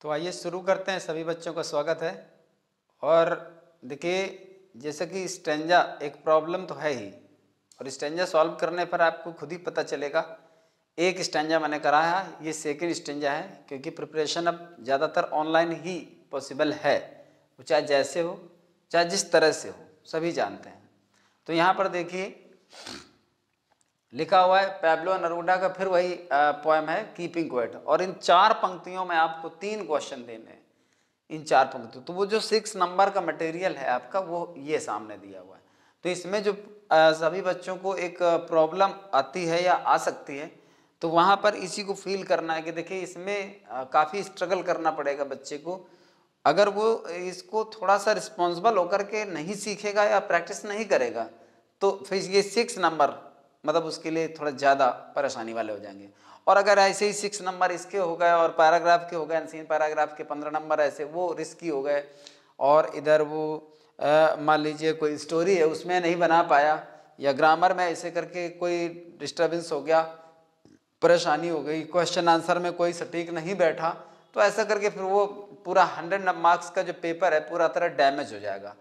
तो आइए शुरू करते हैं। सभी बच्चों का स्वागत है। और देखिए, जैसे कि स्टेंजा एक प्रॉब्लम तो है ही, और स्टेंजा सॉल्व करने पर आपको खुद ही पता चलेगा। एक स्टेंजा मैंने कराया है, ये सेकंड स्टेंजा है, क्योंकि प्रिपरेशन अब ज़्यादातर ऑनलाइन ही पॉसिबल है। वो चाहे जैसे हो, चाहे जिस तरह से हो, सभी जानते हैं। तो यहाँ पर देखिए लिखा हुआ है पैब्लो नरूडा का फिर वही पोएम है कीपिंग क्वाइट, और इन 4 पंक्तियों में आपको 3 क्वेश्चन देने हैं। इन 4 पंक्तियों, तो वो जो 6 नंबर का मटेरियल है आपका, वो ये सामने दिया हुआ है। तो इसमें जो सभी बच्चों को एक प्रॉब्लम आती है या आ सकती है, तो वहाँ पर इसी को फील करना है कि देखिए इसमें काफ़ी स्ट्रगल करना पड़ेगा बच्चे को। अगर वो इसको थोड़ा सा रिस्पॉन्सिबल होकर के नहीं सीखेगा या प्रैक्टिस नहीं करेगा, तो फिर ये 6 नंबर मतलब उसके लिए थोड़ा ज़्यादा परेशानी वाले हो जाएंगे। और अगर ऐसे ही 6 नंबर इसके हो गए और पैराग्राफ के हो गए, अनसीन पैराग्राफ के 15 नंबर ऐसे वो रिस्की हो गए, और इधर वो मान लीजिए कोई स्टोरी है उसमें नहीं बना पाया, या ग्रामर में ऐसे करके कोई डिस्टर्बेंस हो गया, परेशानी हो गई, क्वेश्चन आंसर में कोई सटीक नहीं बैठा, तो ऐसा करके फिर वो पूरा 100 मार्क्स का जो पेपर है पूरा तरह डैमेज हो जाएगा।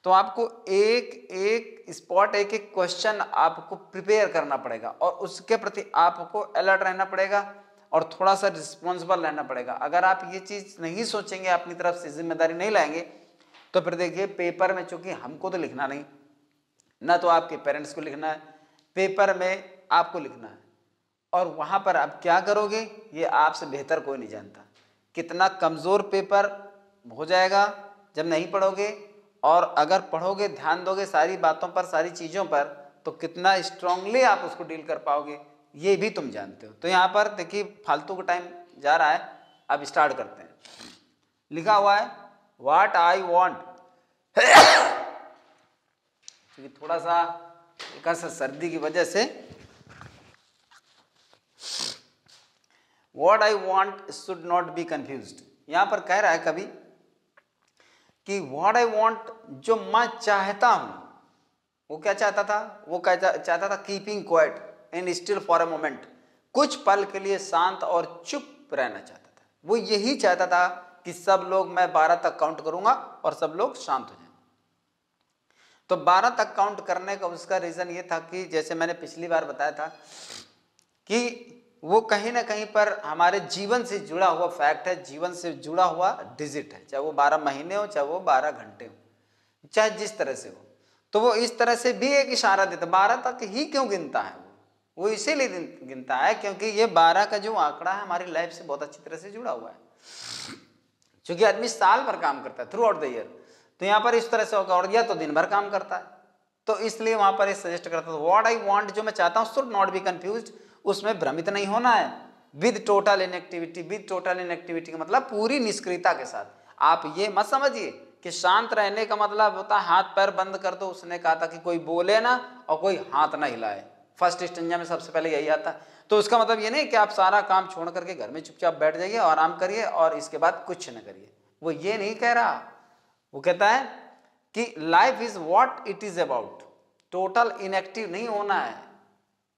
तो आपको एक एक स्पॉट, एक एक क्वेश्चन आपको प्रिपेयर करना पड़ेगा, और उसके प्रति आपको अलर्ट रहना पड़ेगा और थोड़ा सा रिस्पॉन्सिबल रहना पड़ेगा। अगर आप ये चीज़ नहीं सोचेंगे, अपनी तरफ से जिम्मेदारी नहीं लाएंगे, तो फिर देखिए पेपर में, चूंकि हमको तो लिखना नहीं, ना तो आपके पेरेंट्स को लिखना है, पेपर में आपको लिखना है, और वहाँ पर आप क्या करोगे ये आपसे बेहतर कोई नहीं जानता। कितना कमज़ोर पेपर हो जाएगा जब नहीं पढ़ोगे, और अगर पढ़ोगे, ध्यान दोगे सारी बातों पर, सारी चीज़ों पर, तो कितना स्ट्रांगली आप उसको डील कर पाओगे ये भी तुम जानते हो। तो यहाँ पर देखिए फालतू का टाइम जा रहा है, अब स्टार्ट करते हैं। लिखा हुआ है व्हाट आई वॉन्ट, क्योंकि थोड़ा सा हल्का सा सर्दी की वजह से, what I want should not be confused. यहाँ पर कह रहा है कभी कि व्हाट आई वॉन्ट, जो मैं चाहता हूं, वो क्या चाहता था? वो चाहता था keeping quiet and still for a moment, कुछ पल के लिए शांत और चुप रहना चाहता था। वो यही चाहता था कि सब लोग, मैं 12 तक काउंट करूंगा और सब लोग शांत हो जाएं। तो 12 तक काउंट करने का उसका रीजन ये था कि जैसे मैंने पिछली बार बताया था कि वो कहीं ना कहीं पर हमारे जीवन से जुड़ा हुआ फैक्ट है, जीवन से जुड़ा हुआ डिजिट है, चाहे वो 12 महीने हो, चाहे वो 12 घंटे हो, चाहे जिस तरह से हो। तो वो इस तरह से भी एक इशारा देता। 12 तक ही क्यों गिनता है वो इसीलिए गिनता है क्योंकि ये 12 का जो आंकड़ा है हमारी लाइफ से बहुत अच्छी तरह से जुड़ा हुआ है। क्योंकि आदमी साल भर काम करता है, थ्रू आउट द ईयर, तो यहाँ पर इस तरह से होगा, और या तो दिन भर काम करता है, तो इसलिए वहां पर सजेस्ट करता है व्हाट आई वांट, जो मैं चाहता हूं, शुड नॉट बी कंफ्यूज्ड, उसमें भ्रमित नहीं होना है। With total inactivity, with total inactivity का मतलब पूरी निष्क्रियता के साथ। आप ये मत समझिए कि शांत रहने का मतलब होता है हाथ पैर बंद कर दो। उसने कहा था कि कोई बोले ना और कोई हाथ ना हिलाए, फर्स्ट स्टेंजा में सबसे पहले यही आता है। तो उसका मतलब ये नहीं कि आप सारा काम छोड़ करके घर में चुपचाप बैठ जाइए, आराम करिए और इसके बाद कुछ न करिए, वो ये नहीं कह रहा। वो कहता है कि life is what it is about, total inactive नहीं होना है।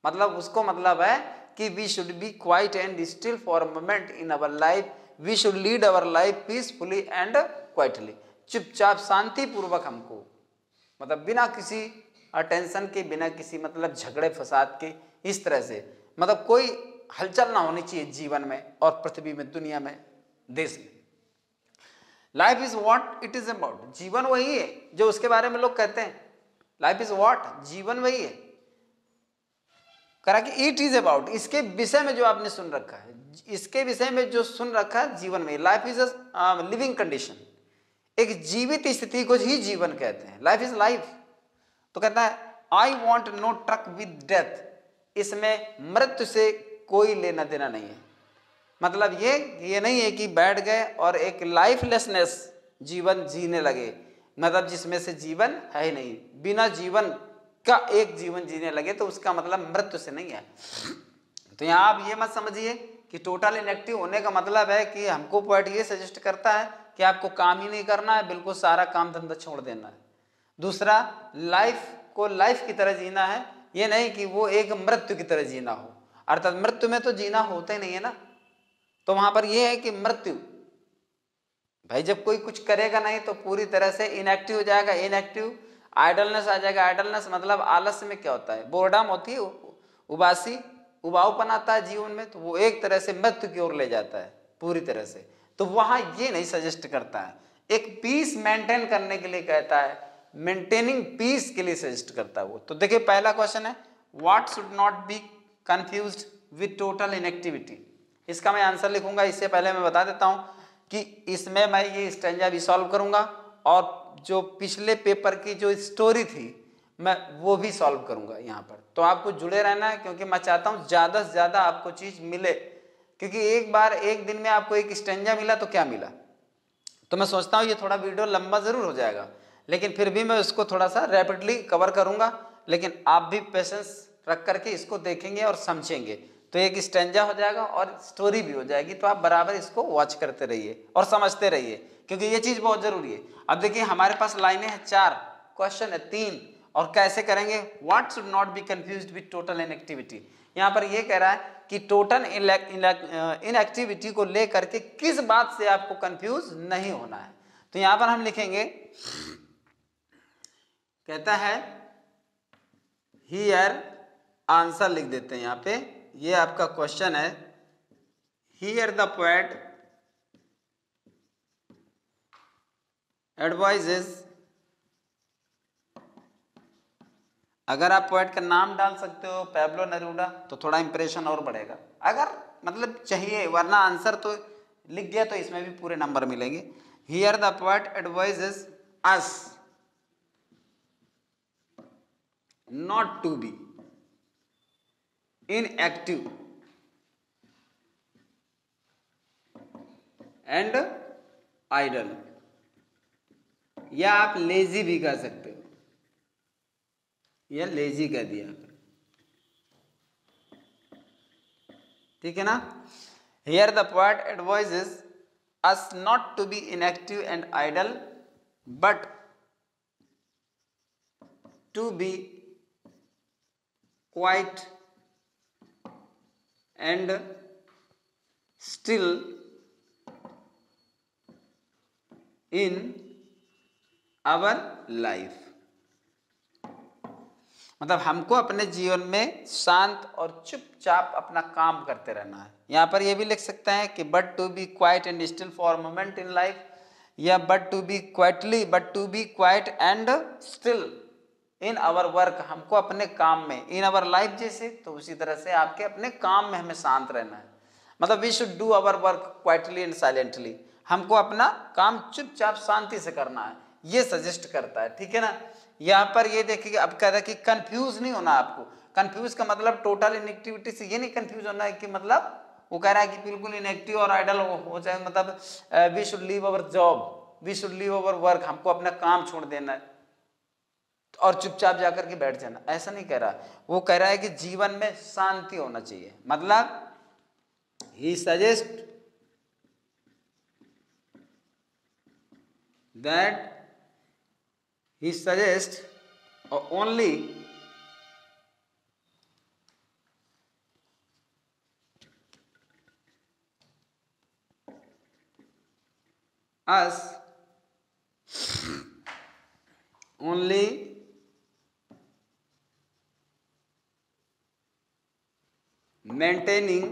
मतलब उसको मतलब है कि we should be quiet and still for a moment in our life, we should lead our life peacefully and quietly. चुपचाप शांति पूर्वक हमको, मतलब बिना किसी अटेंशन के, बिना किसी मतलब झगड़े फसाद के, इस तरह से, मतलब कोई हलचल ना होनी चाहिए जीवन में और पृथ्वी में, दुनिया में, देश में। Life is what it is about, जीवन वही है जो उसके बारे में लोग कहते हैं। लाइफ इज व्हाट, जीवन वही है। करा कि इट इज अबाउट, इसके विषय में जो आपने सुन रखा है, इसके विषय में जो सुन रखा है जीवन में। Life is a living condition, एक जीवित स्थिति को ही जीवन कहते हैं। Life is life. तो कहता है I want no truck with death, इसमें मृत्यु से कोई लेना देना नहीं है। मतलब ये नहीं है कि बैठ गए और एक लाइफलेसनेस जीवन जीने लगे, मतलब जिसमें से जीवन है ही नहीं, बिना जीवन का एक जीवन जीने लगे, तो उसका मतलब मृत्यु से नहीं है। तो यहाँ आप ये मत समझिए कि टोटल इनएक्टिव होने का मतलब है कि हमको पॉइंट ये सजेस्ट करता है कि आपको काम ही नहीं करना है, बिल्कुल सारा काम धंधा छोड़ देना है। दूसरा, लाइफ को लाइफ की तरह जीना है, ये नहीं कि वो एक मृत्यु की तरह जीना हो, अर्थात मृत्यु में तो जीना होता ही नहीं है ना। तो वहां पर यह है कि मृत्यु भाई जब कोई कुछ करेगा नहीं तो पूरी तरह से इनएक्टिव हो जाएगा, इनएक्टिव। आइडलनेस आ जाएगा, आइडलनेस मतलब आलस्य में क्या होता है, बोर्डम होती है, उबासी, उबाऊपन आता है जीवन में, तो वो एक तरह से मृत्यु की ओर ले जाता है पूरी तरह से। तो वहां ये नहीं सजेस्ट करता है, एक पीस मेंटेन करने के लिए कहता है, मेंटेनिंग पीस के लिए सजेस्ट करता है वो। तो देखिए पहला क्वेश्चन है, what should not be confused with total inactivity. इसका मैं आंसर लिखूंगा, इससे पहले मैं बता देता हूं कि इसमें मैं ये स्टैंजा भी सॉल्व करूंगा और जो पिछले पेपर की जो स्टोरी थी मैं वो भी सॉल्व करूंगा यहाँ पर। तो आपको जुड़े रहना है, क्योंकि मैं चाहता हूँ ज़्यादा से ज़्यादा आपको चीज़ मिले, क्योंकि एक बार एक दिन में आपको एक स्टैंजा मिला तो क्या मिला। तो मैं सोचता हूँ ये थोड़ा वीडियो लंबा ज़रूर हो जाएगा, लेकिन फिर भी मैं उसको थोड़ा सा रैपिडली कवर करूँगा, लेकिन आप भी पेशेंस रख करके इसको देखेंगे और समझेंगे तो एक स्टैंजा हो जाएगा और स्टोरी भी हो जाएगी। तो आप बराबर इसको वॉच करते रहिए और समझते रहिए, क्योंकि ये चीज़ बहुत ज़रूरी है। अब देखिए हमारे पास लाइनें हैं 4, क्वेश्चन है 3, और कैसे करेंगे, what should not be confused with total inactivity. यहाँ पर ये कह रहा है कि टोटल इनएक्टिविटी को लेकर के किस बात से आपको कंफ्यूज नहीं होना है। तो यहाँ पर हम लिखेंगे, कहता है हियर, आंसर लिख देते हैं यहाँ पे, ये आपका क्वेश्चन है, हियर द पोएट एडवाइजेस, अगर आप पोएट का नाम डाल सकते हो पैब्लो नेरूदा तो थोड़ा इंप्रेशन और बढ़ेगा, अगर मतलब चाहिए, वरना आंसर तो लिख दिया तो इसमें भी पूरे नंबर मिलेंगे। Here the poet advises us not to be inactive and idle, या आप लेजी भी कह सकते हो, या लेजी कह दिया, ठीक है ना। Here the poet advises us not to be inactive and idle but to be quiet and still in our life. मतलब हमको अपने जीवन में शांत और चुपचाप अपना काम करते रहना है। यहाँ पर ये भी लिख सकते हैं कि but to be quiet and still for moment in life, या but to be quiet and still in our work, हमको अपने काम में, इन आवर लाइफ जैसे, तो उसी तरह से आपके अपने काम में हमें शांत रहना है। मतलब we should do our work quietly and silently, हमको अपना काम चुपचाप शांति से करना है, ये सजेस्ट करता है, ठीक है ना। यहाँ पर ये देखिए, अब कह रहा है कि कंफ्यूज नहीं होना आपको। कंफ्यूज का मतलब टोटल इनएक्टिविटी से ये नहीं कंफ्यूज होना है कि मतलब वो कह रहा है कि बिल्कुल इनएक्टिव और आइडल हो जाए, मतलब we should leave our job, we should leave our work, हमको अपना काम छोड़ देना है और चुपचाप जाकर के बैठ जाना, ऐसा नहीं कह रहा। वो कह रहा है कि जीवन में शांति होना चाहिए। मतलब he suggest that he suggests only us only maintaining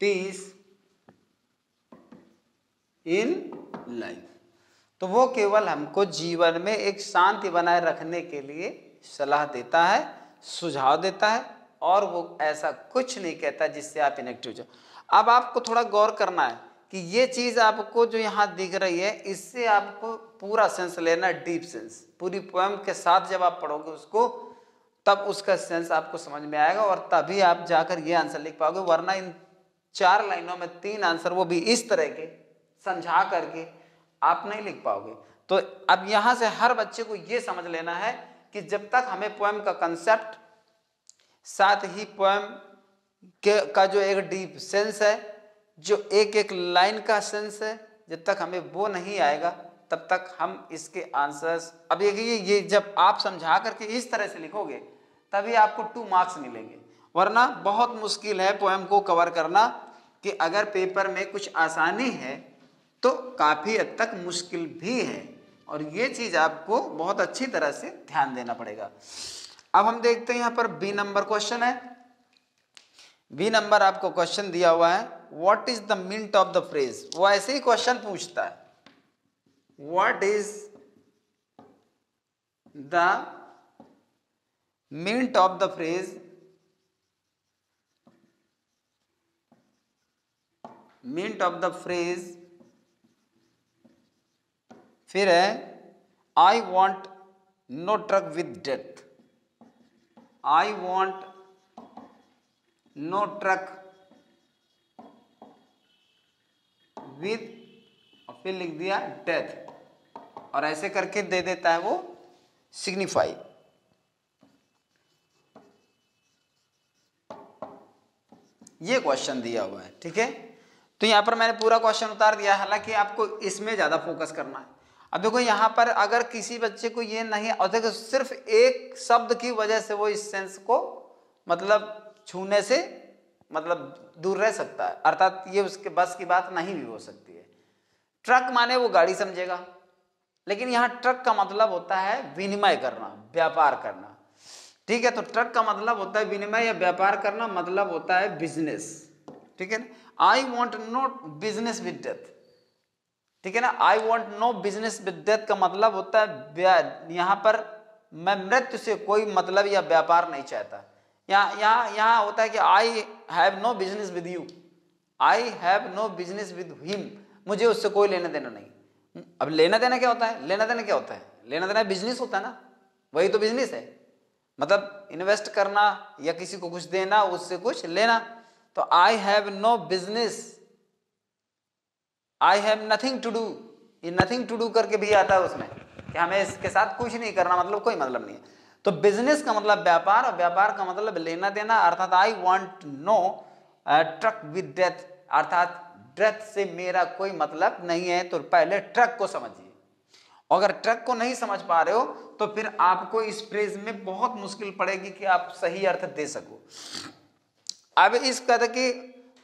peace in life। तो वो केवल हमको जीवन में एक शांति बनाए रखने के लिए सलाह देता है, सुझाव देता है, और वो ऐसा कुछ नहीं कहता जिससे आप इनएक्टिव जाओ। अब आपको थोड़ा गौर करना है कि ये चीज आपको जो यहाँ दिख रही है, इससे आपको पूरा सेंस लेना है, डीप सेंस। पूरी पोएम के साथ जब आप पढ़ोगे उसको, तब उसका सेंस आपको समझ में आएगा और तभी आप जाकर ये आंसर लिख पाओगे। वरना इन 4 लाइनों में 3 आंसर, वो भी इस तरह के समझा करके, आप नहीं लिख पाओगे। तो अब यहां से हर बच्चे को यह समझ लेना है कि जब तक हमें पोएम का कंसेप्ट, साथ ही पोएम का जो एक डीप सेंस है, जो एक एक लाइन का सेंस है, जब तक हमें वो नहीं आएगा तब तक हम इसके आंसर्स, अब ये जब आप समझा करके इस तरह से लिखोगे तभी आपको 2 मार्क्स मिलेंगे, वरना बहुत मुश्किल है पोएम को कवर करना कि अगर पेपर में कुछ आसानी है तो काफ़ी हद तक मुश्किल भी है, और ये चीज़ आपको बहुत अच्छी तरह से ध्यान देना पड़ेगा। अब हम देखते हैं यहाँ पर बी नंबर क्वेश्चन है। बी नंबर आपको क्वेश्चन दिया हुआ है, what is the meaning of the phrase. वो ऐसे ही क्वेश्चन पूछता है, what is the meaning of the phrase, meaning of the phrase, फिर है I want no truck with death, I want no truck with, और फिर लिख दिया डेथ, और ऐसे करके दे देता है वो सिग्निफाई। ये क्वेश्चन दिया हुआ है, ठीक है। तो यहां पर मैंने पूरा क्वेश्चन उतार दिया, हालांकि आपको इसमें ज्यादा फोकस करना है। अब देखो यहां पर अगर किसी बच्चे को ये नहीं, और देखो सिर्फ एक शब्द की वजह से वो इस सेंस को मतलब छूने से मतलब दूर रह सकता है, अर्थात ये उसके बस की बात नहीं भी हो सकती है। ट्रक माने वो गाड़ी समझेगा, लेकिन यहां ट्रक का मतलब होता है विनिमय करना, व्यापार करना, ठीक है। तो ट्रक का मतलब होता है विनिमय या व्यापार करना, मतलब होता है बिजनेस, ठीक है ना। I want no business with death, ठीक है ना। I want no business with death का मतलब होता है यहां पर मैं मृत्यु से कोई मतलब या व्यापार नहीं चाहता। यहाँ होता है कि I have no business with you, I have no business with him, मुझे उससे कोई लेना देना नहीं। अब लेना देना क्या होता है, लेना देना क्या होता है, लेना देना बिजनेस होता है ना, वही तो बिजनेस है, मतलब इन्वेस्ट करना या किसी को कुछ देना, उससे कुछ लेना। तो I have no business, I have nothing to do, ये नथिंग टू डू करके भी आता है उसमें कि हमें इसके साथ कुछ नहीं करना, मतलब कोई मतलब नहीं है। तो बिजनेस का मतलब व्यापार, और व्यापार का मतलब लेना देना, अर्थात I want no truck with death, अर्थात डेथ से मेरा कोई मतलब नहीं है। तो पहले ट्रक को समझिए, अगर ट्रक को नहीं समझ पा रहे हो तो फिर आपको इस फ्रेज में बहुत मुश्किल पड़ेगी कि आप सही अर्थ दे सको। अब इस कहते कि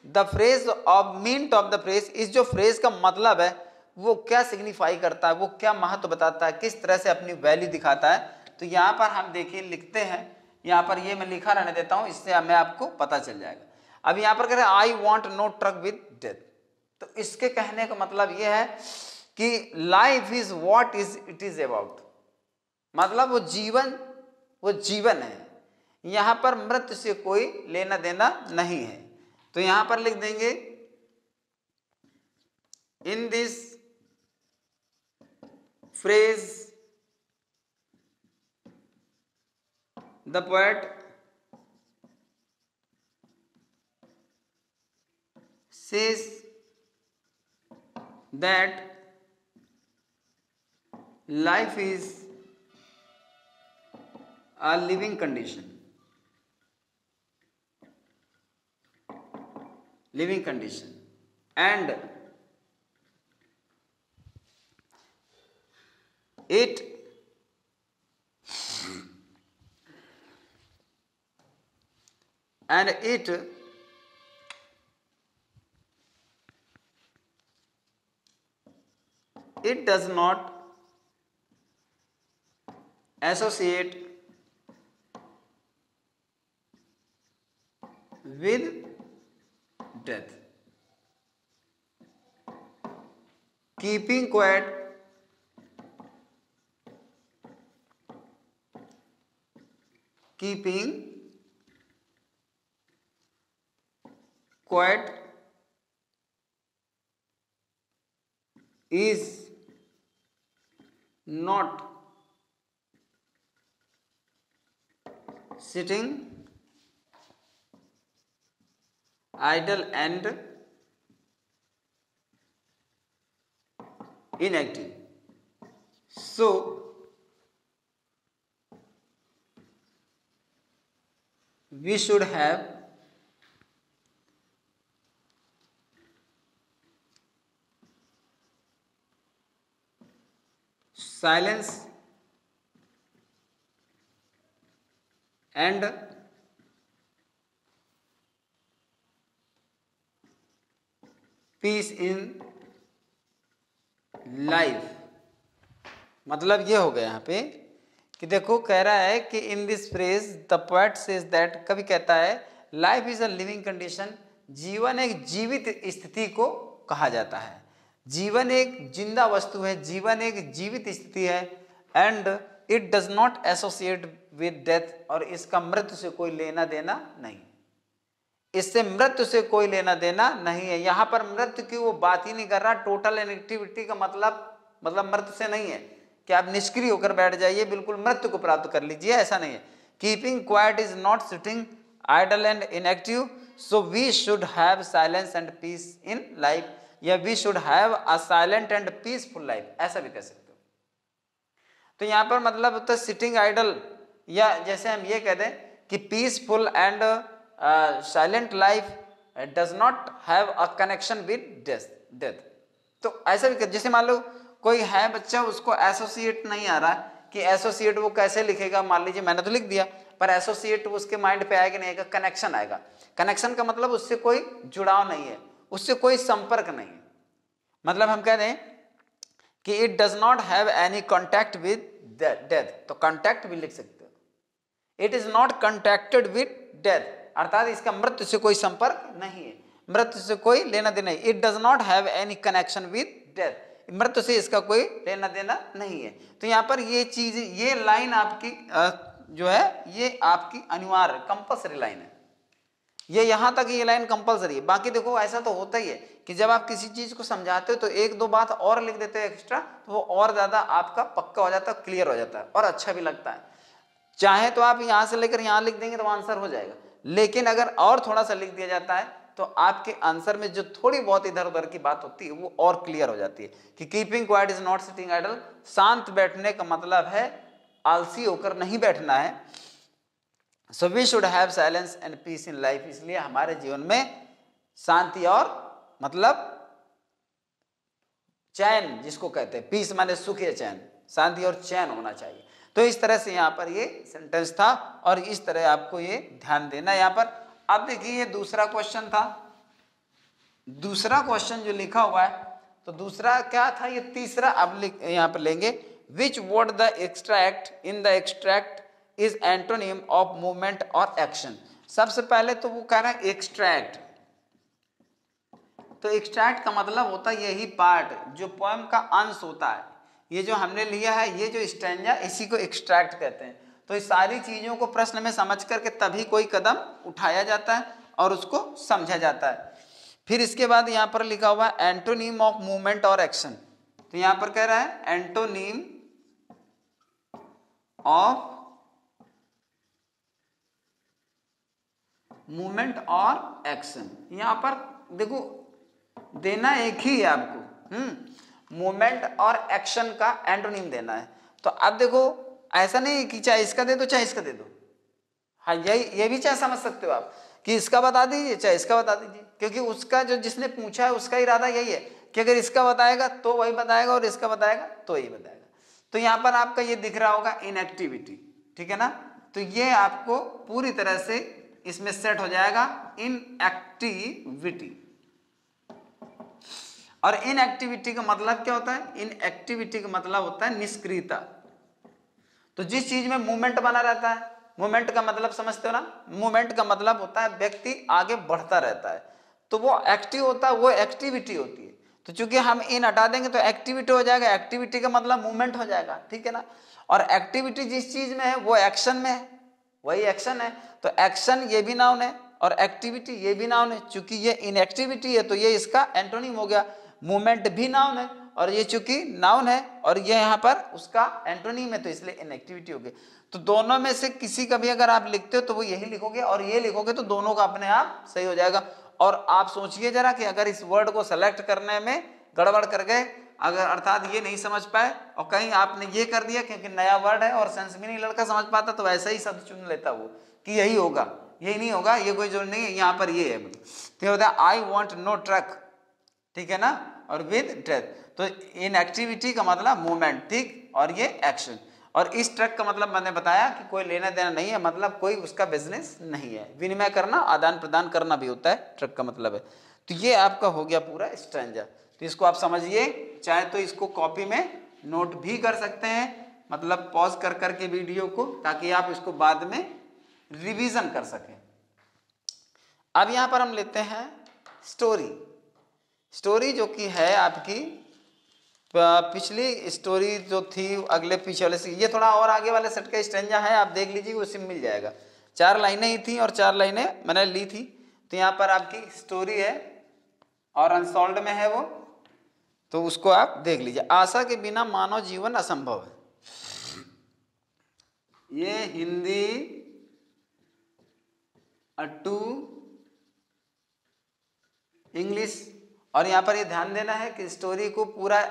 the phrase of meaning of the phrase, इस जो फ्रेज का मतलब है वो क्या सिग्निफाई करता है, वो क्या महत्व बताता है, किस तरह से अपनी वैल्यू दिखाता है। तो यहां पर हम देखिए लिखते हैं, यहां पर ये मैं लिखा रहने देता हूं, इससे हमें आपको पता चल जाएगा। अब यहां पर कह रहे हैं I want no truck with death, तो इसके कहने का मतलब यह है कि life is what is it is about, मतलब वो जीवन है, यहां पर मृत्यु से कोई लेना देना नहीं है। तो यहां पर लिख देंगे in this phrase the poet says that life is a living condition, living condition, and it and it does not associate with death, keeping quiet is not sitting idle and inactive. So we should have silence and peace in life. मतलब ये हो गया यहाँ पे कि देखो कह रहा है कि in this phrase the poet says that, कवि कहता है life is a living condition, जीवन एक जीवित स्थिति को कहा जाता है। जीवन एक जिंदा वस्तु है, जीवन एक जीवित स्थिति है। And it does not associate with death, और इसका मृत्यु से कोई लेना देना नहीं, इससे मृत्यु से कोई लेना देना नहीं है। यहाँ पर मृत्यु की वो बात ही नहीं कर रहा। टोटल इनएक्टिविटी का मतलब मृत्यु से नहीं है कि आप निष्क्रिय होकर बैठ जाइए, बिल्कुल मृत्यु को प्राप्त कर लीजिए, ऐसा नहीं है। Keeping quiet is not sitting idle and inactive, so we should have silence and peace in life, या we should have a silent and peaceful life, ऐसा भी कह सकते हो। तो यहाँ पर मतलब होता है सिटिंग आइडल, या जैसे हम ये कह दें कि peaceful and silent life does not have a connection with death. तो ऐसा भी, जैसे मान लो कोई है बच्चा, उसको एसोसिएट नहीं आ रहा कि एसोसिएट वो कैसे लिखेगा, मान लीजिए मैंने तो लिख दिया, पर एसोसिएट उसके माइंड पे आएगा नहीं आएगा, कनेक्शन आएगा। कनेक्शन का मतलब उससे कोई जुड़ाव नहीं है, उससे कोई संपर्क नहीं है। मतलब हम कह दें कि it does not have any contact with death, तो कॉन्टैक्ट भी लिख सकते हो। It is not contacted with death, अर्थात इसका मृत्यु से कोई संपर्क नहीं है, मृत्यु से कोई लेना देना नहीं। It does not have any connection with death, मृत्यु से इसका कोई लेना देना नहीं है। तो यहाँ पर ये चीज, ये लाइन आपकी जो है ये आपकी अनिवार्य कंपल्सरी लाइन है। ये यहाँ तक ये लाइन कंपल्सरी है। बाकी देखो ऐसा तो होता ही है कि जब आप किसी चीज को समझाते हो तो एक दो बात और लिख देते हो एक्स्ट्रा, तो वो और ज्यादा आपका पक्का हो जाता है, क्लियर हो जाता है और अच्छा भी लगता है। चाहे तो आप यहाँ से लेकर यहाँ लिख देंगे तो आंसर हो जाएगा, लेकिन अगर और थोड़ा सा लिख दिया जाता है तो आपके आंसर में जो थोड़ी बहुत इधर उधर की बात होती है वो और क्लियर हो जाती है। कि keeping quiet is not sitting idol, शांत बैठने का मतलब है आलसी होकर नहीं बैठना है। So we should have silence and peace in life, इसलिए हमारे जीवन में शांति और मतलब चैन जिसको कहते हैं, पीस माने सुख या चैन, शांति और चैन होना चाहिए। तो इस तरह से यहाँ पर ये सेंटेंस था और इस तरह आपको ये ध्यान देना यहाँ पर। अब देखिए ये दूसरा क्वेश्चन था, दूसरा क्वेश्चन जो लिखा हुआ है, तो दूसरा क्या था, ये तीसरा अब यहाँ पर लेंगे। Which word the extract in the extract is antonym of movement और एक्शन। सबसे पहले तो वो कह रहा है एक्सट्रैक्ट, तो एक्सट्रैक्ट का मतलब होता है यही पार्ट जो पोएम का अंश होता है। ये जो हमने लिया है, ये जो स्टैंजा, इसी को एक्सट्रैक्ट कहते हैं। तो इस सारी चीजों को प्रश्न में समझ करके तभी कोई कदम उठाया जाता है और उसको समझा जाता है। फिर इसके बाद यहाँ पर लिखा हुआ है एंटोनिम ऑफ मूवमेंट और एक्शन। तो यहाँ पर कह रहा है एंटोनिम ऑफ मूवमेंट और एक्शन। यहाँ पर देखो देना एक ही है आपको, मूवमेंट और एक्शन का एंटोनिम देना है। तो अब देखो ऐसा नहीं कि चाहे इसका दे दो चाहे इसका दे दो, हाँ ये भी चाहे समझ सकते हो आप कि इसका बता दीजिए चाहे इसका बता दीजिए, क्योंकि उसका जो जिसने पूछा है उसका इरादा यही है कि अगर इसका बताएगा तो वही बताएगा और इसका बताएगा तो यही बताएगा। तो यहाँ पर आपका ये दिख रहा होगा इनएक्टिविटी, ठीक है ना। तो ये आपको पूरी तरह से इसमें सेट हो जाएगा इनएक्टिविटी। और इनएक्टिविटी का मतलब क्या होता है, इनएक्टिविटी का मतलब होता है निष्क्रियता। तो जिस चीज में मूवमेंट बना रहता है, मूवमेंट का मतलब समझते हो ना, मूवमेंट का मतलब होता है व्यक्ति आगे बढ़ता रहता है, तो वो एक्टिव होता है, वो एक्टिविटी होती है। तो चूंकि हम इन हटा देंगे तो एक्टिविटी हो जाएगा, एक्टिविटी का मतलब मूवमेंट हो जाएगा, ठीक है ना। और एक्टिविटी जिस चीज में है वो एक्शन में है, वही एक्शन है। तो एक्शन ये भी नाउन है और एक्टिविटी ये भी नाउन है। चूंकि ये इनएक्टिविटी है तो ये इसका एंटोनिम हो गया। मूवमेंट भी नाउन है और ये चूंकि नाउन है और ये यहाँ पर उसका एंटोनिम है तो इसलिए इनएक्टिविटी हो गई। तो दोनों में से किसी का भी अगर आप लिखते हो तो वो यही लिखोगे और ये लिखोगे तो दोनों का अपने आप सही हो जाएगा। और आप सोचिए जरा कि अगर इस वर्ड को सेलेक्ट करने में गड़बड़ कर गए, अगर अर्थात ये नहीं समझ पाए और कहीं आपने ये कर दिया क्योंकि नया वर्ड है और सेंस भी नहीं लड़का समझ पाता तो वैसा ही शब्द चुन लेता वो कि यही होगा, यही नहीं होगा, ये कोई जो नहीं है, यहाँ पर ये है। तो होता है आई वॉन्ट नो ट्रक, ठीक है ना, और विद डेथ। तो इनएक्टिविटी का मतलब मूवमेंट, ठीक, और ये एक्शन। और इस ट्रक का मतलब मैंने बताया कि कोई लेना देना नहीं है, मतलब कोई उसका बिजनेस नहीं है, विनिमय करना, आदान प्रदान करना भी होता है ट्रक का मतलब है। तो ये आपका हो गया पूरा स्ट्रेंजा। तो इसको आप समझिए, चाहे तो इसको कॉपी में नोट भी कर सकते हैं, मतलब पॉज कर करके वीडियो को, ताकि आप इसको बाद में रिवीजन कर सकें। अब यहां पर हम लेते हैं स्टोरी। स्टोरी जो कि है आपकी पिछली स्टोरी जो थी अगले पीछे वाले से, ये थोड़ा और आगे वाले सेट का स्ट्रेंजा है, आप देख लीजिए उससे मिल जाएगा। 4 लाइनें ही थी और 4 लाइनें मैंने ली थी। तो यहाँ पर आपकी स्टोरी है और अनसॉल्व्ड में है वो, तो उसको आप देख लीजिए। आशा के बिना मानव जीवन असंभव है। ये हिंदी टू इंग्लिश। और यहाँ पर ये ध्यान देना है कि स्टोरी को पूरा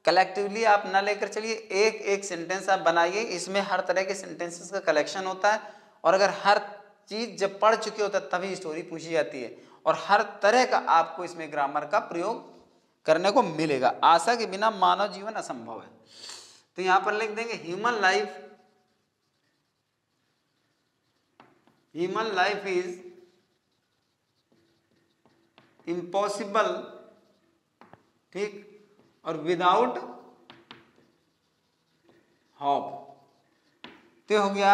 कलेक्टिवली आप ना लेकर चलिए, एक एक सेंटेंस आप बनाइए, इसमें हर तरह के सेंटेंसेस का कलेक्शन होता है, और अगर हर चीज जब पढ़ चुके होता है तभी स्टोरी पूछी जाती है, और हर तरह का आपको इसमें ग्रामर का प्रयोग करने को मिलेगा। आशा के बिना मानव जीवन असंभव है। तो यहां पर लिख देंगे ह्यूमन लाइफ इज इम्पॉसिबल, ठीक, और विदाउट होप। तो हो गया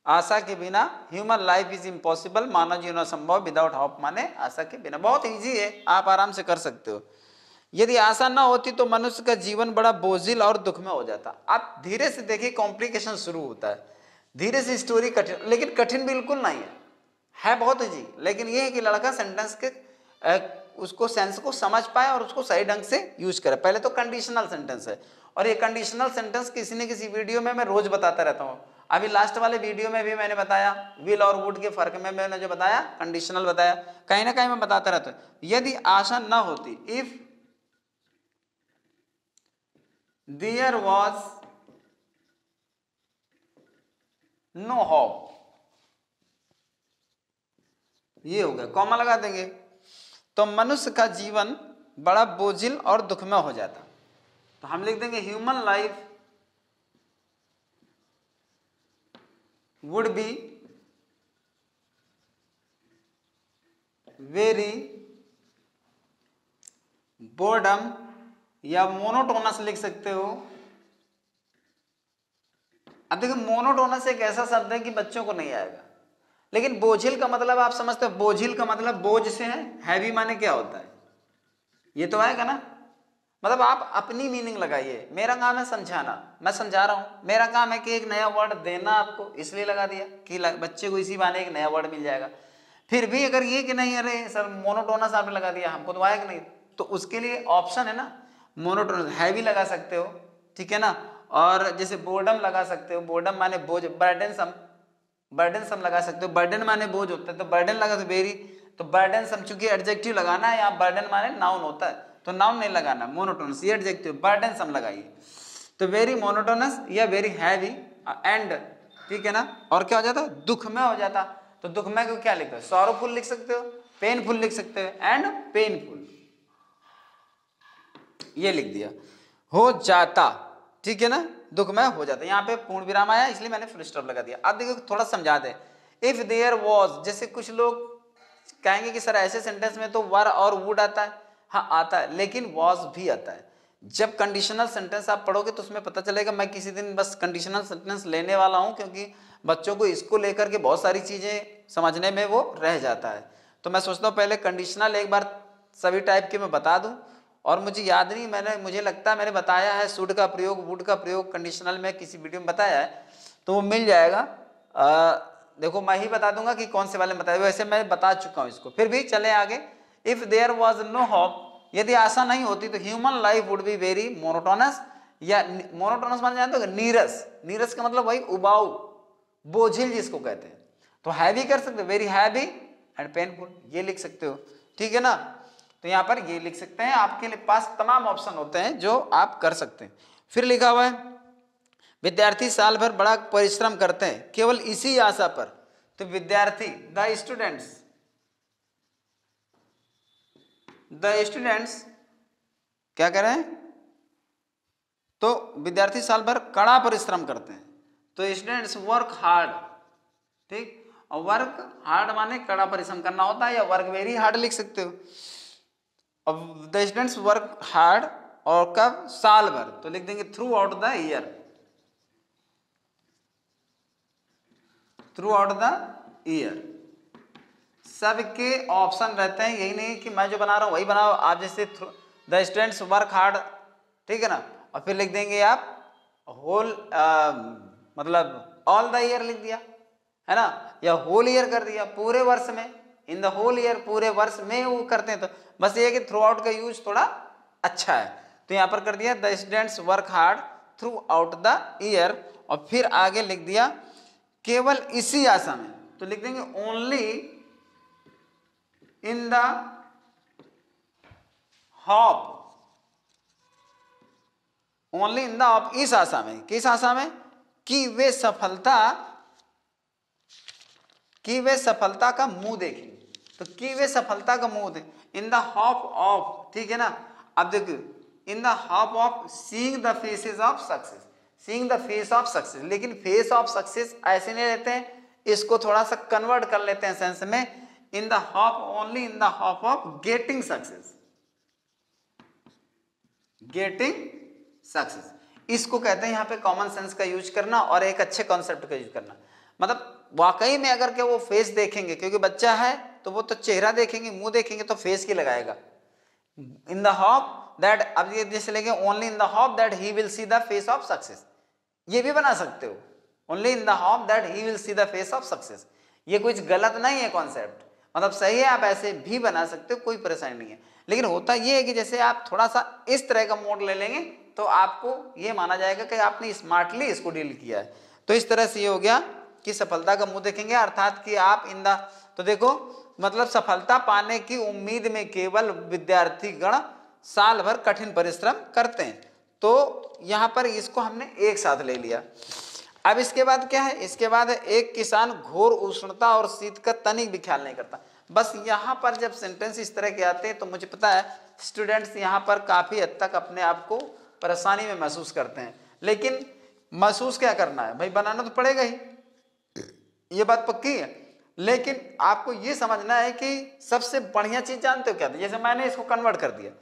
आशा के बिना, ह्यूमन लाइफ इज इम्पॉसिबल, मानव जीवन असंभव, विदाउट होप माने आशा के बिना। बहुत इजी है, आप आराम से कर सकते हो। यदि आशा ना होती तो मनुष्य का जीवन बड़ा बोझिल और दुखमय हो जाता। आप धीरे से देखिए, कॉम्प्लिकेशन शुरू होता है, धीरे से स्टोरी कठिन, लेकिन कठिन बिल्कुल नहीं है बहुत इजी। लेकिन ये है कि लड़का सेंटेंस के उसको सेंस को समझ पाए और उसको सही ढंग से यूज करे। पहले तो कंडीशनल सेंटेंस है, और ये कंडीशनल सेंटेंस किसी न किसी वीडियो में मैं रोज बताता रहता हूँ। अभी लास्ट वाले वीडियो में भी मैंने बताया विल और वुड के फर्क में मैंने जो बताया कंडीशनल बताया, कहीं ना कहीं मैं बताता रहता हूँ। यदि आशा न होती, if there was no hope, ये हो गया, कॉमा लगा देंगे, तो मनुष्य का जीवन बड़ा बोझिल और दुखमय हो जाता। तो हम लिख देंगे human life would be very boredom, या मोनोटोनस लिख सकते हो। अब देखो, मोनोटोनस एक ऐसा शब्द है कि बच्चों को नहीं आएगा, लेकिन बोझिल का मतलब आप समझते हो, बोझिल का मतलब बोझ से है, हैवी माने क्या होता है, ये तो आएगा ना। मतलब आप अपनी मीनिंग लगाइए, मेरा काम है समझाना, मैं समझा रहा हूं, मेरा काम है कि एक नया वर्ड देना आपको, इसलिए लगा दिया कि बच्चे को इसी बहाने एक नया वर्ड मिल जाएगा। फिर भी अगर ये कि नहीं अरे सर मोनोटोनस आपने लगा दिया, हमको तो आएगा नहीं, तो उसके लिए ऑप्शन है ना, मोनोटोनस हैवी लगा सकते हो, ठीक है ना। और जैसे बोर्डम लगा सकते हो, बोर्डम माने बोझ, बर्डनसम लगा सकते हो, बर्डन माने बोझ होता है, तो बर्डन लगा तो वेरी, तो बर्डनसम चूंकि एडजेक्टिव लगाना है, यहाँ बर्डन माने नाउन होता है, तो नाउन नहीं लगाना, मोनोटोनस ये एडजेक्टिव, बर्डनसम लगाइए। तो वेरी मोनोटोनस या वेरी हैवी एंड, ठीक है ना। और क्या हो जाता, दुखमय हो जाता। तो दुखमय को क्या लिखते हो, सॉरोफुल लिख सकते हो, पेनफुल लिख सकते हो, एंड पेनफुल, ये लिख दिया, हो जाता, ठीक है ना, दुखमय हो जाता। यहाँ पे पूर्ण विराम आया इसलिए मैंने फुल स्टॉप लगा दिया। अब देखो थोड़ा समझा दे, इफ देयर वॉज, जैसे कुछ लोग कहेंगे कि सर ऐसे सेंटेंस में तो वर और वुड आता है, हाँ आता है, लेकिन वॉज भी आता है। जब कंडीशनल सेंटेंस आप पढ़ोगे तो उसमें पता चलेगा। मैं किसी दिन बस कंडीशनल सेंटेंस लेने वाला हूं, क्योंकि बच्चों को इसको लेकर के बहुत सारी चीजें समझने में वो रह जाता है। तो मैं सोचता हूँ पहले कंडीशनल एक बार सभी टाइप के मैं बता दूं, और मुझे याद नहीं, मुझे लगता है मैंने बताया है शुड का प्रयोग, वुड का प्रयोग कंडीशनल में किसी वीडियो में बताया है, तो वो मिल जाएगा। देखो मैं ही बता दूंगा कि कौन से वाले बताए, वैसे मैं बता चुका हूं इसको, फिर भी चले आगे। If there was no hope, यदि आशा नहीं होती तो human life would be very monotonous, या मोनोटोनस मान जानते हो, नीरस, नीरस का मतलब वही उबाऊ, बोझिल जिसको कहते हैं। तो हैवी कर सकते हो, वेरी हैवी एंड पेनफुल, ये लिख सकते हो, ठीक है ना। तो यहां पर ये लिख सकते हैं, आपके पास तमाम ऑप्शन होते हैं जो आप कर सकते हैं। फिर लिखा हुआ है विद्यार्थी साल भर बड़ा परिश्रम करते हैं केवल इसी आशा पर। तो विद्यार्थी, द स्टूडेंट्स क्या कर रहे हैं, तो विद्यार्थी साल भर कड़ा परिश्रम करते हैं, तो स्टूडेंट्स वर्क हार्ड, ठीक। और वर्क हार्ड माने कड़ा परिश्रम करना होता है, या वर्क वेरी हार्ड लिख सकते हो। अब द स्टूडेंट्स वर्क हार्ड, और कब, साल भर, तो लिख देंगे through out the year, through out the year. सबके ऑप्शन रहते हैं, यही नहीं कि मैं जो बना रहा हूं वही बनाओ आप, जैसे द स्टूडेंट्स वर्क हार्ड, ठीक है ना, और फिर लिख देंगे आप होल, मतलब ऑल द ईयर लिख दिया, है ना, या होल ईयर कर दिया, पूरे वर्ष में, इन द होल ईयर, पूरे वर्ष में वो करते हैं। तो बस ये है कि थ्रू आउट का यूज थोड़ा अच्छा है, तो यहाँ पर कर दिया the students work hard throughout the year, और फिर आगे लिख दिया केवल इसी आशा में, तो लिख देंगे only in the hope, only in the hope, इस आशा में, किस आशा में, कि वे सफलता का मुंह देखेंगे, तो कि वे सफलता का मुंह देखें, इन द होप ऑफ, ठीक है ना। अब देखो इन the hope of seeing the faces of success, seeing the face of success, लेकिन फेस ऑफ सक्सेस ऐसे नहीं लेते हैं, इसको थोड़ा सा कन्वर्ट कर लेते हैं सेंस में, इन the hope, only in the hope of getting success, getting success, इसको कहते हैं यहाँ पे कॉमन सेंस का यूज करना और एक अच्छे कॉन्सेप्ट का यूज करना। मतलब वाकई में अगर के वो फेस देखेंगे, क्योंकि बच्चा है तो वो तो चेहरा देखेंगे, मुंह देखेंगे तो फेस की लगाएगा, इन द होप दैट, अब ये जैसे लेंगे only in the hope that he will see the face of success, ये भी बना सकते हो, only in the hope that he will see the face of success, ये कुछ गलत नहीं है कॉन्सेप्ट, मतलब सही है, आप ऐसे भी बना सकते हो, कोई परेशानी नहीं है। लेकिन होता ये है कि जैसे आप थोड़ा सा इस तरह का मोड ले लेंगे तो आपको ये माना जाएगा कि आपने स्मार्टली इसको डील किया है। तो इस तरह से ये हो गया कि सफलता का मुंह देखेंगे, अर्थात कि आप इन द, तो देखो मतलब सफलता पाने की उम्मीद में केवल विद्यार्थी गण साल भर कठिन परिश्रम करते हैं, तो यहां पर इसको हमने एक साथ ले लिया। अब इसके बाद क्या है, इसके बाद है एक किसान घोर उष्णता और शीत का तनिक भी ख्याल नहीं करता। बस यहाँ पर जब सेंटेंस इस तरह के आते हैं तो मुझे पता है स्टूडेंट्स यहाँ पर काफी हद तक अपने आप को परेशानी में महसूस करते हैं, लेकिन महसूस क्या करना है भाई, बनाना तो पड़ेगा ही, ये बात पक्की है। लेकिन आपको ये समझना है कि सबसे बढ़िया चीज जानते हो क्या था, जैसे मैंने इसको कन्वर्ट कर दिया,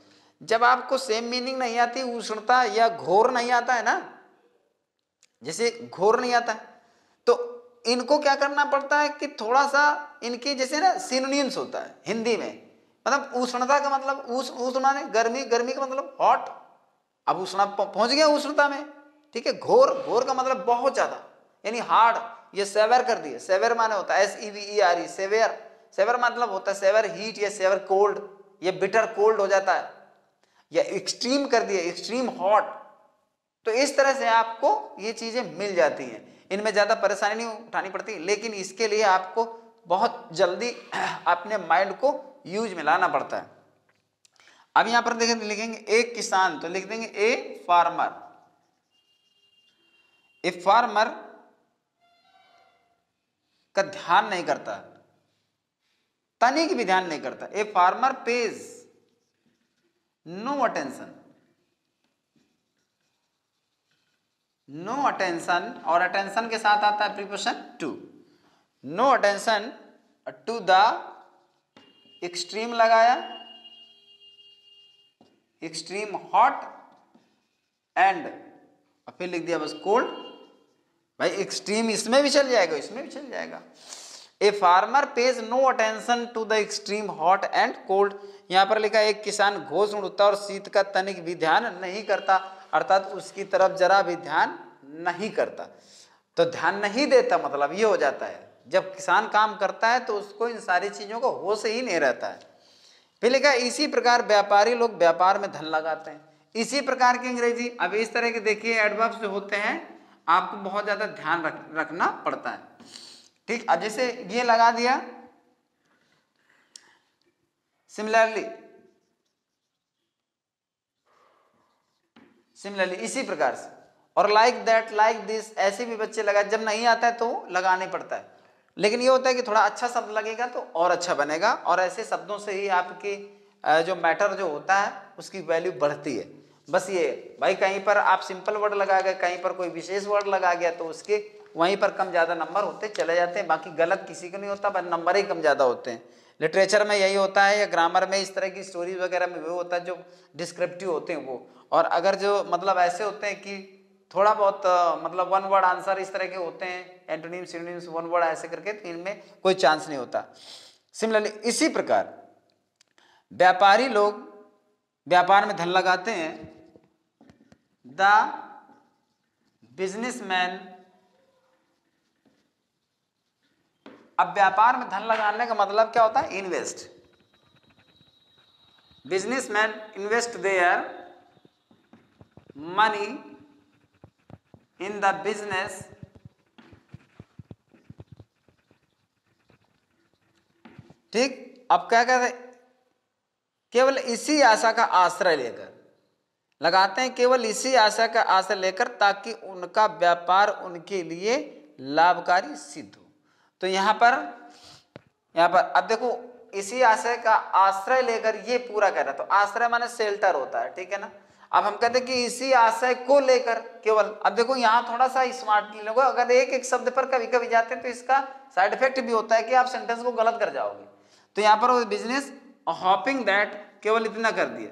जब आपको सेम मीनिंग नहीं आती, उष्णता या घोर नहीं आता है ना, जैसे घोर नहीं आता है, तो इनको क्या करना पड़ता है कि थोड़ा सा इनकी जैसे ना सिनोनिम्स होता है हिंदी में, मतलब उष्णता का मतलब उष्ण ने गर्मी, गर्मी का मतलब हॉट, अब उष्णता पहुंच गया उष्णता में, ठीक है। घोर, घोर का मतलब बहुत ज्यादा, यानी हार्ड, ये सेवर कर दिए, सेवर माने होता है SEVER, सेवर, सेवर मतलब होता है सेवर हीट या सेवर कोल्ड, ये बिटर कोल्ड हो जाता है, या एक्सट्रीम कर दिए, एक्सट्रीम हॉट। तो इस तरह से आपको ये चीजें मिल जाती हैं, इनमें ज्यादा परेशानी नहीं उठानी पड़ती, लेकिन इसके लिए आपको बहुत जल्दी अपने माइंड को यूज में लाना पड़ता है। अब यहां पर देखें, लिखेंगे एक किसान, तो लिख देंगे ए फार्मर, ए फार्मर का ध्यान नहीं करता, तनिक भी ध्यान नहीं करता, a farmer pays no attention, no attention, और अटेंशन के साथ आता है preposition to, no attention to the extreme लगाया, एक्सट्रीम हॉट एंड, फिर लिख दिया बस कोल्ड, भाई एक्सट्रीम इसमें भी चल जाएगा, इसमें भी चल जाएगा। A farmer pays no attention to the extreme hot and cold, यहां पर लिखा एक किसान घोर उष्णता और शीत का तनिक भी ध्यान नहीं करता, अर्थात उसकी तरफ जरा भी ध्यान नहीं करता। तो ध्यान नहीं देता मतलब ये हो जाता है, जब किसान काम करता है तो उसको इन सारी चीजों को होश ही नहीं रहता है। फिर लिखा इसी प्रकार व्यापारी लोग व्यापार में धन लगाते हैं, इसी प्रकार की अंग्रेजी। अब इस तरह के देखिए एडवर्ब्स जो होते हैं आपको बहुत ज्यादा ध्यान रखना पड़ता है, ठीक। अब जैसे ये लगा दिया सिमिलरली, सिमिलरली इसी प्रकार से, और लाइक दैट, लाइक दिस, ऐसे भी बच्चे लगा, जब नहीं आता है तो लगाना ही पड़ता है, लेकिन ये होता है कि थोड़ा अच्छा शब्द लगेगा तो और अच्छा बनेगा, और ऐसे शब्दों से ही आपकी जो मैटर जो होता है उसकी वैल्यू बढ़ती है। बस ये भाई, कहीं पर आप सिंपल वर्ड लगा गए, कहीं पर कोई विशेष वर्ड लगा गया तो उसके वहीं पर कम ज़्यादा नंबर होते चले जाते हैं, बाकी गलत किसी को नहीं होता, बस नंबर ही कम ज़्यादा होते हैं। लिटरेचर में यही होता है, या ग्रामर में इस तरह की स्टोरीज वगैरह में वो होता है जो डिस्क्रिप्टिव होते हैं वो, और अगर जो मतलब ऐसे होते हैं कि थोड़ा बहुत मतलब वन वर्ड आंसर इस तरह के होते हैं, एंटोनिम सिनोनिम्स वन वर्ड ऐसे करके, तो इनमें कोई चांस नहीं होता। सिमिलरली इसी प्रकार व्यापारी लोग व्यापार में धन लगाते हैं, द बिजनेसमैन, अब व्यापार में धन लगाने का मतलब क्या होता है, invest. Businessman invest their money in the business ठीक। अब क्या कहते हैं, केवल इसी आशा का आश्रय लेकर लगाते हैं, केवल इसी आशा का आश्रय लेकर ताकि उनका व्यापार उनके लिए लाभकारी सिद्ध हो। तो यहाँ पर अब देखो, इसी आशय का आश्रय लेकर ये पूरा कह रहा है, तो आश्रय माने शेल्टर होता है, ठीक है ना। अब हम कहते हैं कि इसी आशय को लेकर केवल, अब देखो यहाँ थोड़ा सा स्मार्टली लोगों, अगर एक एक शब्द पर कभी कभी जाते हैं तो इसका साइड इफेक्ट भी होता है कि आप सेंटेंस को गलत कर जाओगे। तो यहाँ पर वो बिजनेस हॉपिंग दैट केवल इतना कर दिया,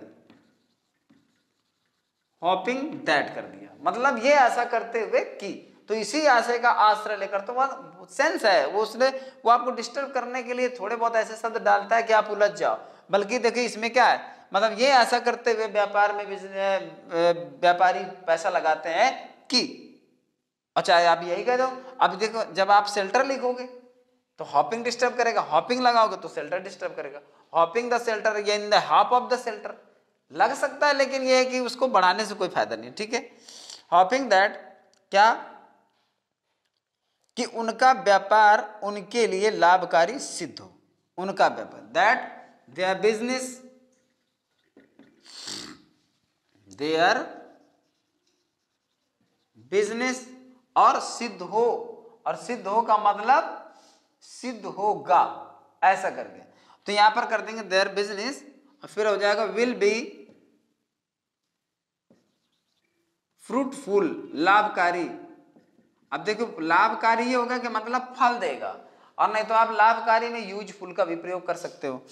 हॉपिंग दैट कर दिया, मतलब ये ऐसा करते हुए कि, तो इसी आशय का आश्रय लेकर, तो वह सेंस है वो, उसने वो आपको डिस्टर्ब करने के लिए थोड़े बहुत ऐसे शब्द डालता है कि आप उलझ जाओ। बल्कि देखिए इसमें क्या है, मतलब ये ऐसा करते हुए व्यापार में व्यापारी पैसा लगाते हैं कि, अच्छा आप यही कह दो। अब देखो जब आप शेल्टर लिखोगे तो हॉपिंग डिस्टर्ब करेगा, हॉपिंग लगाओगे तो शेल्टर डिस्टर्ब करेगा। हॉपिंग द शेल्टर, ये in the hop off the shelter लग सकता है, लेकिन ये है कि उसको बढ़ाने से कोई फायदा नहीं, ठीक है। हॉपिंग दैट क्या, कि उनका व्यापार उनके लिए लाभकारी सिद्ध हो, उनका व्यापार, that their business, their business, और सिद्ध हो, और सिद्ध हो का मतलब सिद्ध होगा ऐसा करके, तो यहां पर कर देंगे देयर बिजनेस, और फिर हो जाएगा विल बी फ्रूटफुल, लाभकारी। अब देखो लाभकारी ये होगा कि मतलब फल देगा, और नहीं तो आप लाभकारी में यूजफुल का भी प्रयोग कर सकते हो,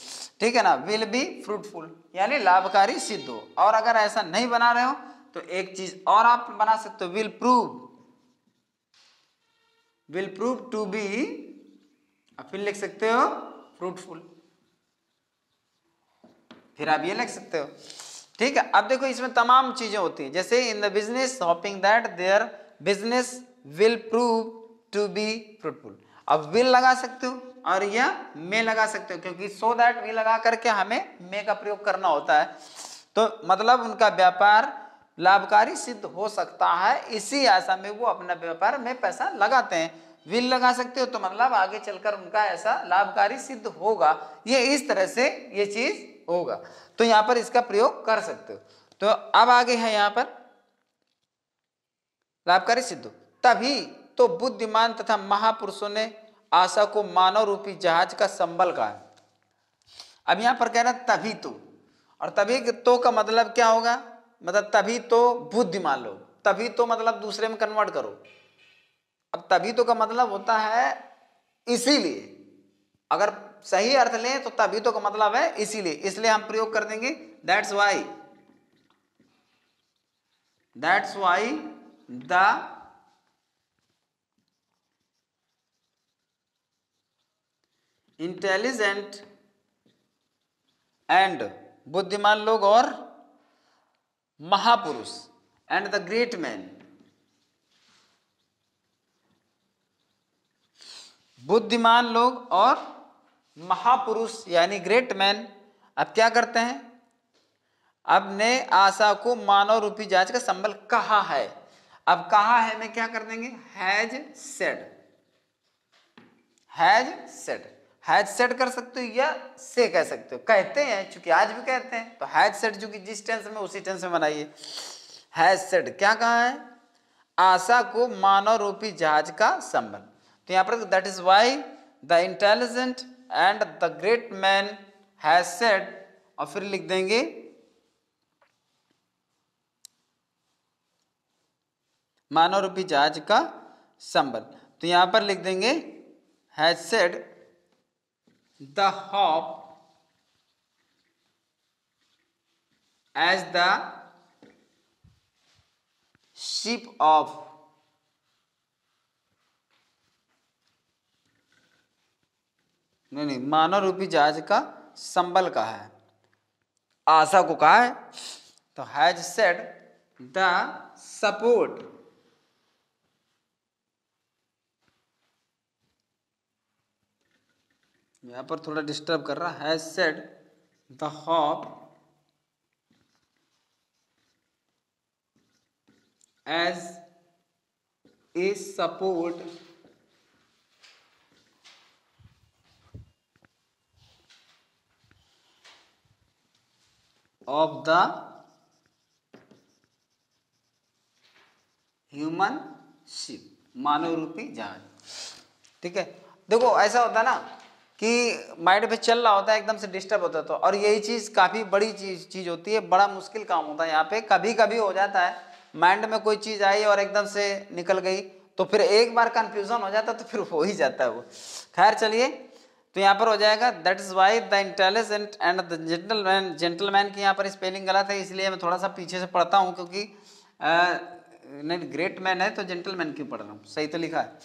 ठीक है ना। विल बी फ्रूटफुल यानी लाभकारी सिद्ध हो, और अगर ऐसा नहीं बना रहे हो तो एक चीज और आप बना सकते हो, विल प्रूव टू बी, फिर लिख सकते हो फ्रूटफुल, फिर आप ये लिख सकते हो, ठीक है। अब देखो इसमें तमाम चीजें होती हैं, जैसे in the business hoping that their business will prove to be fruitful. अब विल लगा सकते हो और या मे लगा सकते हो, क्योंकि सो दैट भी लगा करके हमें मे का प्रयोग करना होता है। तो मतलब उनका व्यापार लाभकारी सिद्ध हो सकता है, इसी आशा में वो अपना व्यापार में पैसा लगाते हैं। विल लगा सकते हो तो मतलब आगे चलकर उनका ऐसा लाभकारी सिद्ध होगा, ये इस तरह से ये चीज होगा, तो यहां पर इसका प्रयोग कर सकते हो। तो अब आगे है यहां पर लाभकारी सिद्ध हो, तभी तो बुद्धिमान तथा महापुरुषों ने आशा को मानव रूपी जहाज का संबल कहा है। अब यहां पर कह रहा है तभी तो, और तभी तो का मतलब क्या होगा, मतलब तभी तो बुद्धिमान लोग, तभी तो मतलब दूसरे में कन्वर्ट करो। अब तभी तो का मतलब होता है इसीलिए, अगर सही अर्थ लें तो तभी तो का मतलब है इसीलिए, इसलिए हम प्रयोग कर देंगे that's why the intelligent and बुद्धिमान लोग और महापुरुष एंड द ग्रेट मैन, बुद्धिमान लोग और महापुरुष यानी ग्रेट मैन अब क्या करते हैं, अब ने आशा को मानव रूपी जहाज का संबल कहा है। अब कहा है में क्या कर देंगे, हैज सेड, हैज सेड कर सकते हो या से कह सकते हो, कहते हैं चूंकि आज भी कहते हैं, तो हैज सेड चूंकि जिस टेंस में उसी टेंस में बनाइए। हैज सेड क्या कहा है, आशा को मानव रूपी जहाज का संबल, तो यहां पर that is why the intelligent and the great man has said, और फिर लिख देंगे मानव रूपी जहाज का संबल। तो यहां पर लिख देंगे has said the hope as the ship of नहीं, मानव रूपी जहाज का संबल कहा है, आशा को कहा है। तो हैज सेड द सपोर्ट यहां पर थोड़ा डिस्टर्ब कर रहा, has said the hope as a support of the human ship, मानव रूपी जहाज। ठीक है, देखो ऐसा होता है ना कि माइंड पे चल रहा होता है, एकदम से डिस्टर्ब होता है, तो और यही चीज काफी बड़ी चीज होती है, बड़ा मुश्किल काम होता है। यहाँ पे कभी कभी हो जाता है माइंड में कोई चीज आई और एकदम से निकल गई, तो फिर एक बार कंफ्यूजन हो जाता है, तो फिर हो ही जाता है वो। खैर चलिए, तो यहाँ पर हो जाएगा that is why the intelligent and the gentleman, gentleman की यहाँ पर स्पेलिंग गलत है, इसलिए मैं थोड़ा सा पीछे से पढ़ता हूँ, क्योंकि नहीं ग्रेट मैन है तो जेंटलमैन क्यों पढ़ रहा हूँ, सही तो लिखा है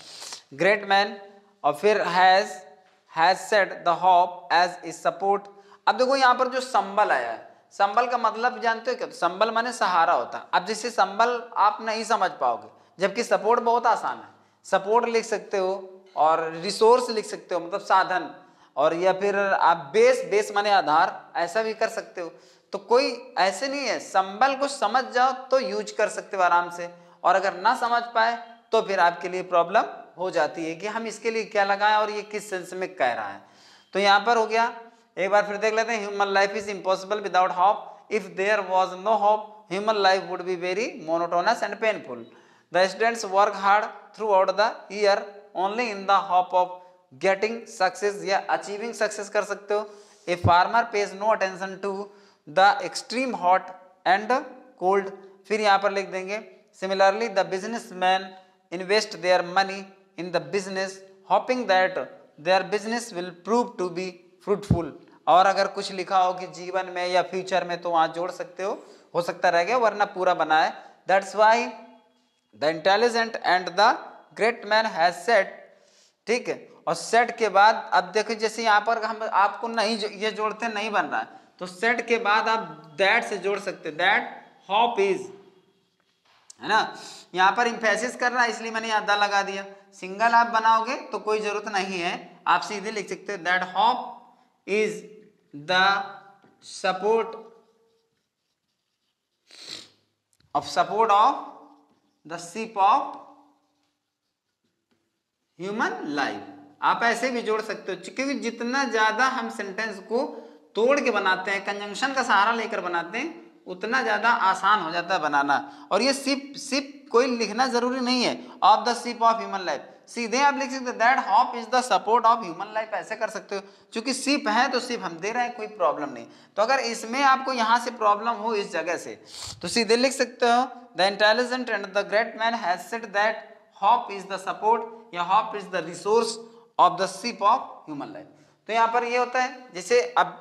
ग्रेट मैन। और फिर has said the hope as a support. अब देखो यहाँ पर जो संबल आया है, संबल का मतलब जानते हो क्या, संबल माने सहारा होता है। अब जैसे संबल आप नहीं समझ पाओगे, जबकि सपोर्ट बहुत आसान है। सपोर्ट लिख सकते हो और रिसोर्स लिख सकते हो, मतलब साधन, और या फिर आप बेस माने आधार, ऐसा भी कर सकते हो। तो कोई ऐसे नहीं है, संबल को समझ जाओ तो यूज कर सकते हो आराम से, और अगर ना समझ पाए तो फिर आपके लिए प्रॉब्लम हो जाती है कि हम इसके लिए क्या लगाएं और ये किस सेंस में कह रहा है। तो यहाँ पर हो गया, एक बार फिर देख लेते हैं, human life is impossible without hope, if there was no hope human life would be very monotonous and painful. The students work hard throughout the year only in the hope of getting success या achieving success कर सकते हो। A farmer pays no attention to the extreme hot and cold. फिर यहाँ पर लिख देंगे similarly the businessman invest their money in the business hoping that their business will prove to be fruitful. और अगर कुछ लिखा हो कि जीवन में या फ्यूचर में, तो वहां जोड़ सकते हो सकता रह गया, वरना पूरा बना है। That's why the intelligent and the great man has said. ठीक है, और सेट के बाद अब देखो, जैसे यहाँ पर हम आपको नहीं ये जोड़ते नहीं बन रहा है, तो सेट के बाद आप दैट से जोड़ सकते, दैट हॉप इज, है ना। यहाँ पर इंफेसिस कर रहा है इसलिए मैंने यहाँ द लगा दिया। सिंगल आप बनाओगे तो कोई जरूरत नहीं है, आप सीधे लिख सकते हो that hope is the support of the ship of human life. आप ऐसे भी जोड़ सकते हो, क्योंकि जितना ज्यादा हम सेंटेंस को तोड़ के बनाते हैं, कंजंक्शन का सहारा लेकर बनाते हैं, उतना ज्यादा आसान हो जाता है बनाना। और ये शिप कोई लिखना जरूरी नहीं है, of the ship of human life, सीधे आप लिख सकते हो that hope is the support of human life, ऐसे कर सकते हो। क्योंकि शिप है तो शिप हम दे रहे हैं, कोई प्रॉब्लम नहीं। तो अगर इसमें आपको यहां से प्रॉब्लम हो इस जगह से, तो सीधे लिख सकते हो the intelligent and the great man has said that hope is the support या hope is the resource of the ship of human life. तो यहाँ पर ये होता है, जैसे अब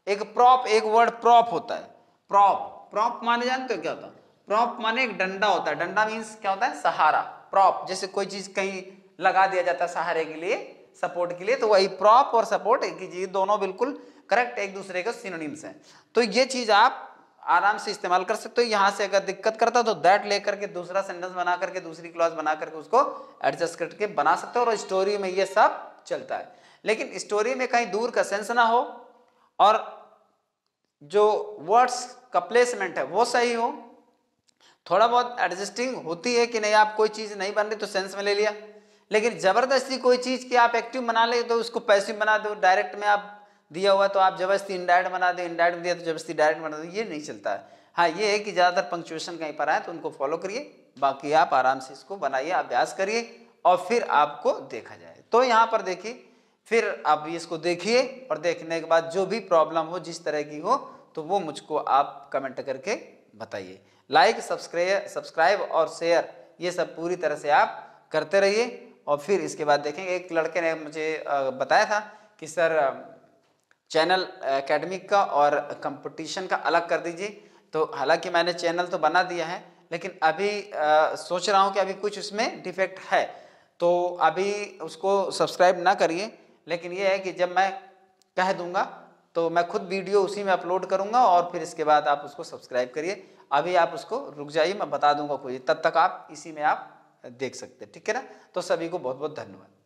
एक प्रॉप, एक वर्ड प्रॉप होता है, प्रॉप माने जानते हो क्या होता है? प्रॉप माने एक डंडा होता है, डंडा मीन्स क्या होता है, सहारा। प्रॉप जैसे कोई चीज कहीं लगा दिया जाता है सहारे के लिए, सपोर्ट के लिए, तो वही प्रॉप और सपोर्ट एक ही चीज, दोनों बिल्कुल करेक्ट एक दूसरे के सिनोनिम्स हैं। तो ये चीज आप आराम से इस्तेमाल कर सकते हो। यहां से अगर दिक्कत करता तो दैट लेकर के दूसरा सेंटेंस बना करके, दूसरी क्लॉज बना करके उसको एडजस्ट करके बना सकते हो, और स्टोरी में ये सब चलता है। लेकिन स्टोरी में कहीं दूर का सेंस ना हो, और जो वर्ड्स का प्लेसमेंट है वो सही हो। थोड़ा बहुत एडजस्टिंग होती है कि नहीं, आप कोई चीज नहीं बन रही तो सेंस में ले लिया, लेकिन जबरदस्ती कोई चीज की आप एक्टिव बना ले तो उसको पैसिव बना दो। डायरेक्ट में आप दिया हुआ तो आप जबरदस्ती इनडायरेक्ट बना दो, इनडायरेक्ट में दिया तो जबरदस्ती डायरेक्ट बना दो, ये नहीं चलता है। हाँ, ये है कि ज्यादातर पंक्चुएशन कहीं पर आए तो उनको फॉलो करिए, बाकी आप आराम से इसको बनाइए, अभ्यास करिए, और फिर आपको देखा जाए। तो यहाँ पर देखिए, फिर आप इसको देखिए, और देखने के बाद जो भी प्रॉब्लम हो, जिस तरह की हो, तो वो मुझको आप कमेंट करके बताइए। लाइक, सब्सक्राइब और शेयर ये सब पूरी तरह से आप करते रहिए। और फिर इसके बाद देखेंगे, एक लड़के ने मुझे बताया था कि सर चैनल एकेडमिक का और कंपटीशन का अलग कर दीजिए। तो हालांकि मैंने चैनल तो बना दिया है, लेकिन अभी सोच रहा हूँ कि अभी कुछ उसमें डिफेक्ट है, तो अभी उसको सब्सक्राइब ना करिए। लेकिन ये है कि जब मैं कह दूंगा तो मैं खुद वीडियो उसी में अपलोड करूंगा और फिर इसके बाद आप उसको सब्सक्राइब करिए। अभी आप उसको रुक जाइए, मैं बता दूंगा कोई, तब तक आप इसी में आप देख सकते हैं, ठीक है ना। तो सभी को बहुत बहुत धन्यवाद।